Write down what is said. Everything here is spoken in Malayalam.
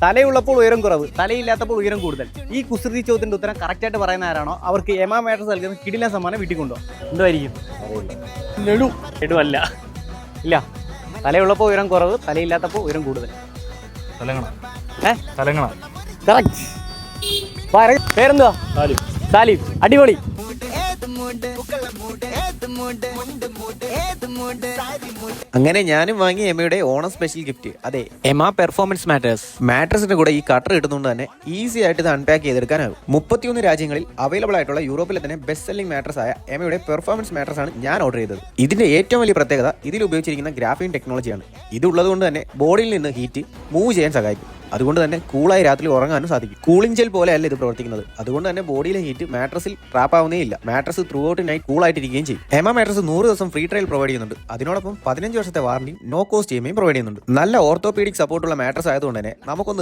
തലയുള്ളപ്പോൾ ഉയരം കുറവ്, തലയില്ലാത്തപ്പോൾ ഉയരം കൂടുതൽ. ഈ കുസൃതി ചോദ്യത്തിന്റെ ഉത്തരം കറക്റ്റായിട്ട് പറയുന്ന ആരാണോ അവർക്ക് എമാ മാട്രസ് നൽകുന്ന കിടിലൻ സമ്മാനം വീട്ടിൽ കൊണ്ടുപോകും. എന്തായിരിക്കും? ലഡു അല്ല. ഇല്ല. തലയുള്ളപ്പോൾ ഉയരം കുറവ്, തലയില്ലാത്തപ്പോൾ ഉയരം കൂടുതൽ. കറക്റ്റ്. പേരെന്തുവാ? സാലിം. അടിപൊളി. അങ്ങനെ ഞാനും വാങ്ങി എമയുടെ ഓണം സ്പെഷ്യൽ ഗിഫ്റ്റ്. അതെ, എമ പെർഫോമൻസ് മാട്രസിന്റെ കൂടെ ഈ കട്ടർ കിട്ടുന്നതുകൊണ്ട് തന്നെ ഈസി ആയിട്ട് ഇത് അൺപാക്ക് ചെയ്തെടുക്കാനാകും. 31 രാജ്യങ്ങളിൽ അവൈലബിൾ ആയിട്ടുള്ള യൂറോപ്പിലെ തന്നെ ബെസ്റ്റ് സെല്ലിംഗ് മാട്രസ് ആയ എമയുടെ പെർഫോമൻസ് മാട്രസ് ആണ് ഞാൻ ഓർഡർ ചെയ്തത്. ഇതിന്റെ ഏറ്റവും വലിയ പ്രത്യേകത ഇതിൽ ഉപയോഗിച്ചിരിക്കുന്ന ഗ്രാഫീൻ ടെക്നോളജിയാണ്. ഇതുള്ളത് കൊണ്ട് തന്നെ ബോഡിയിൽ നിന്ന് ഹീറ്റ് മൂവ് ചെയ്യാൻ സഹായിക്കും. അതുകൊണ്ട് തന്നെ കൂളായി രാത്രി ഉറങ്ങാനും സാധിക്കും. കൂളിംഗ് ജെൽ പോലെയല്ല ഇത് പ്രവർത്തിക്കുന്നത്. അതുകൊണ്ട് തന്നെ ബോഡിയിലെ ഹീറ്റ് മാട്രസിൽ ട്രാപ്പ് ആവുന്നേ ഇല്ല. മാട്രസ് ത്രൂ ഔട്ട് നൈറ്റ് കൂളായിട്ടിരിക്കുകയും ചെയ്യും. എമ മാട്രസ് 100 ദിവസം ഫ്രീ ട്രയൽ പ്രൊവൈഡ് ചെയ്യുന്നുണ്ട്. അതിനോടൊപ്പം 15 വർഷത്തെ warranty no cost EMI provide ചെയ്യുന്നുണ്ട്. നല്ല ഓർത്തോപീഡിക് സപ്പോർട്ടുള്ള മാട്രസ് ആയതുകൊണ്ട് തന്നെ നമുക്കൊന്ന്